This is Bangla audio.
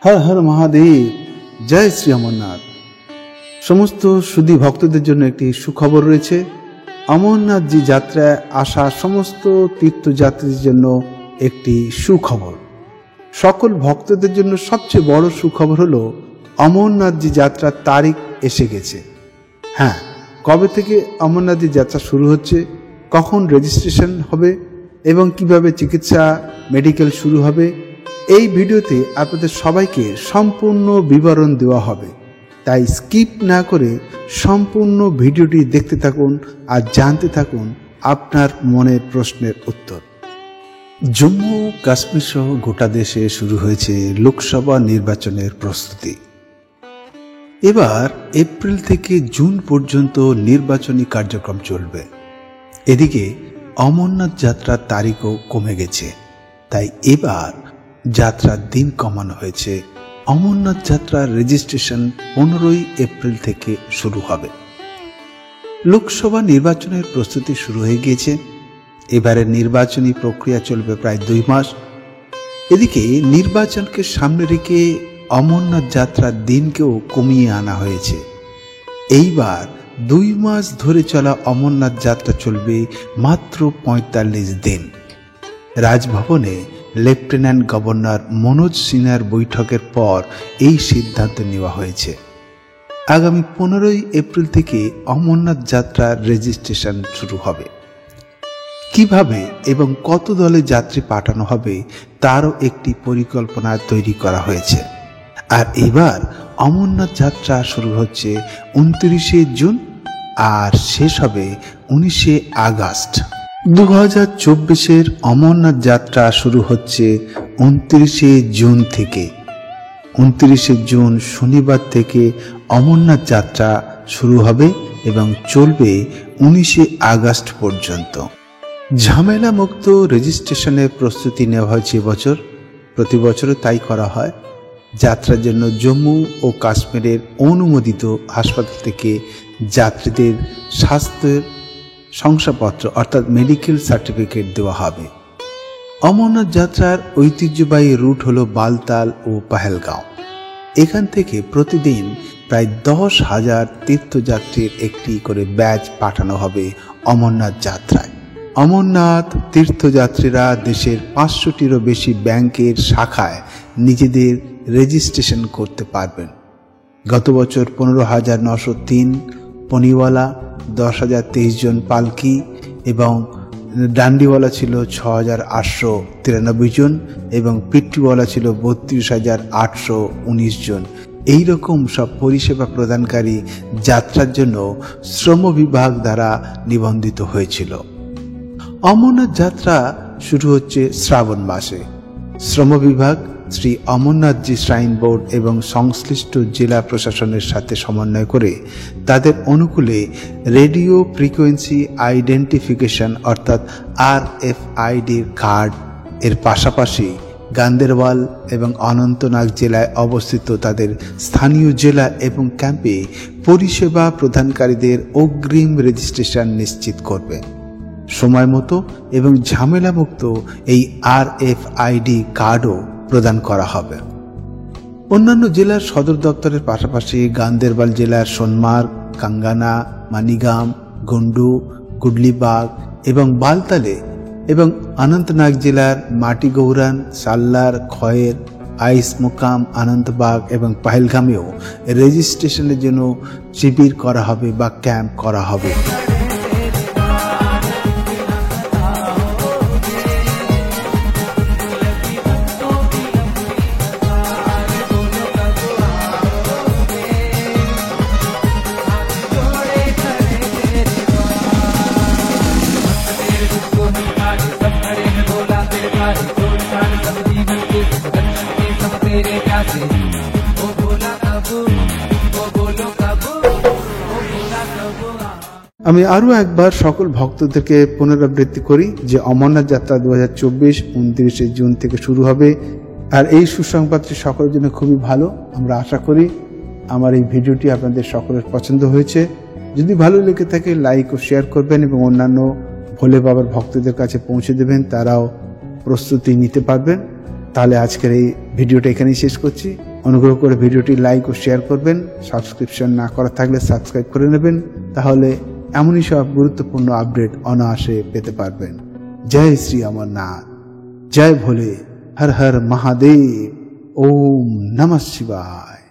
হর হর মহাদেব, জয় শ্রী অমরনাথ। সমস্ত সুধী ভক্তদের জন্য একটি সুখবর রয়েছে। অমরনাথজি যাত্রায় আসা সমস্ত তীর্থযাত্রীদের জন্য একটি সুখবর। সকল ভক্তদের জন্য সবচেয়ে বড় সুখবর হলো অমরনাথজি যাত্রার তারিখ এসে গেছে। হ্যাঁ, কবে থেকে অমরনাথজি যাত্রা শুরু হচ্ছে, কখন রেজিস্ট্রেশন হবে এবং কিভাবে চিকিৎসা মেডিকেল শুরু হবে, এই ভিডিওতে আপনাদের সবাইকে সম্পূর্ণ বিবরণ দেওয়া হবে। তাই স্কিপ না করে সম্পূর্ণ ভিডিওটি দেখতে থাকুন আর জানতে থাকুন আপনার মনের প্রশ্নের উত্তর। জম্মু কাশ্মীর সহ গোটা দেশে শুরু হয়েছে লোকসভা নির্বাচনের প্রস্তুতি। এবার এপ্রিল থেকে জুন পর্যন্ত নির্বাচনী কার্যক্রম চলবে। এদিকে অমরনাথ যাত্রার তারিখও কমে গেছে, তাই এবার যাত্রার দিন কমানো হয়েছে। অমরনাথ যাত্রার রেজিস্ট্রেশন 15 এপ্রিল থেকে শুরু হবে। লোকসভা নির্বাচনের প্রস্তুতি শুরু হয়ে গিয়েছে। এবারের নির্বাচনী প্রক্রিয়া চলবে প্রায় 2 মাস। এদিকে নির্বাচনকে সামনে রেখে অমরনাথ যাত্রার দিনকেও কমিয়ে আনা হয়েছে। এইবার 2 মাস ধরে চলা অমরনাথ যাত্রা চলবে মাত্র 45 দিন। রাজভবনে লেফটেন্যান্ট গভর্নর মনোজ সিনহার বৈঠকের পর এই সিদ্ধান্ত নেওয়া হয়েছে। আগামী 15 এপ্রিল থেকে অমরনাথ যাত্রার রেজিস্ট্রেশন শুরু হবে। কিভাবে এবং কত দলে যাত্রী পাঠানো হবে তারও একটি পরিকল্পনা তৈরি করা হয়েছে। আর এবার অমরনাথ যাত্রা শুরু হচ্ছে 29 জুন আর শেষ হবে 19 আগস্ট। 2024-এর অমরনাথ যাত্রা শুরু হচ্ছে 29 জুন থেকে। 29 জুন শনিবার থেকে অমরনাথ যাত্রা শুরু হবে এবং চলবে 19 আগস্ট পর্যন্ত। ঝামেলা মুক্ত রেজিস্ট্রেশনের প্রস্তুতি নেওয়া হয়েছে এবছর। প্রতি বছরও তাই করা হয়। যাত্রার জন্য জম্মু ও কাশ্মীরের অনুমোদিত হাসপাতাল থেকে যাত্রীদের স্বাস্থ্যের শংসাপত্র অর্থাৎ মেডিকেল সার্টিফিকেট দেওয়া হবে। অমরনাথ যাত্রার ঐতিহ্যবাহী রুট হলো বালতাল ও পাহেলগাঁও। এখান থেকে প্রতিদিন প্রায় 10,000 তীর্থযাত্রীর একটি করে ব্যাচ পাঠানো হবে অমরনাথ যাত্রায়। অমরনাথ তীর্থযাত্রীরা দেশের 500টিরও বেশি ব্যাংকের শাখায় নিজেদের রেজিস্ট্রেশন করতে পারবেন। গত বছর 15,903 পনিওয়ালা, 10,023 জন পালকি এবং ডান্ডিওয়ালা ছিল 6,893 জন এবং পিট্টিওয়ালা ছিল 32,819 জন। এই রকম সব পরিষেবা প্রদানকারী যাত্রার জন্য শ্রম বিভাগ দ্বারা নিবন্ধিত হয়েছিল। অমরনাথ যাত্রা শুরু হচ্ছে শ্রাবণ মাসে। শ্রম বিভাগ শ্রী অমরনাথজি শ্রাইন বোর্ড এবং সংশ্লিষ্ট জেলা প্রশাসনের সাথে সমন্বয় করে তাদের অনুকূলে রেডিও ফ্রিকোয়েন্সি আইডেন্টিফিকেশন অর্থাৎ RFIDর কার্ড এর পাশাপাশি গান্দেরবাল এবং অনন্তনাগ জেলায় অবস্থিত তাদের স্থানীয় জেলা এবং ক্যাম্পে পরিষেবা প্রদানকারীদের অগ্রিম রেজিস্ট্রেশন নিশ্চিত করবে। সময় মতো এবং ঝামেলামুক্ত এই RFID কার্ডও প্রদান করা হবে। অন্যান্য জেলার সদর দপ্তরের পাশাপাশি গান্দেরবাল জেলার সোনমার্গ, কাঙ্গানা, মানিগাম, গন্ডু, গুডলিবাগ এবং বালতালে এবং অনন্তনাগ জেলার মাটিগৌরান, সাল্লার, খয়ের, আইস মোকাম, আনন্দবাগ এবং পাহেলগামেও রেজিস্ট্রেশনের জন্য শিবির করা হবে বা ক্যাম্প করা হবে। আমি আরো একবার সকল ভক্তদেরকে পুনরাবৃত্তি করি যে অমরনাথ যাত্রা 2024 29 জুন থেকে শুরু হবে। আর এই সুসংবাদটি সকলের জন্য খুবই ভালো। আমরা আশা করি আমার এই ভিডিওটি আপনাদের সকলের পছন্দ হয়েছে। যদি ভালো লেগে থাকে লাইক ও শেয়ার করবেন এবং অন্যান্য ভোলে বাবার ভক্তদের কাছে পৌঁছে দেবেন, তারাও প্রস্তুতি নিতে পারবেন। তাহলে আজকের এই ভিডিওটা এখানেই শেষ করছি। অনুগ্রহ করে ভিডিওটি লাইক ও শেয়ার করবেন। সাবস্ক্রিপশন না করা থাকলে সাবস্ক্রাইব করে নেবেন, তাহলে এমনই সব গুরুত্বপূর্ণ আপডেট অনায়াসে পেতে পারবেন। জয় শ্রী অমরনাথ, জয় ভোলে, হর হর মহাদেব, ওম নমঃ শিবায়।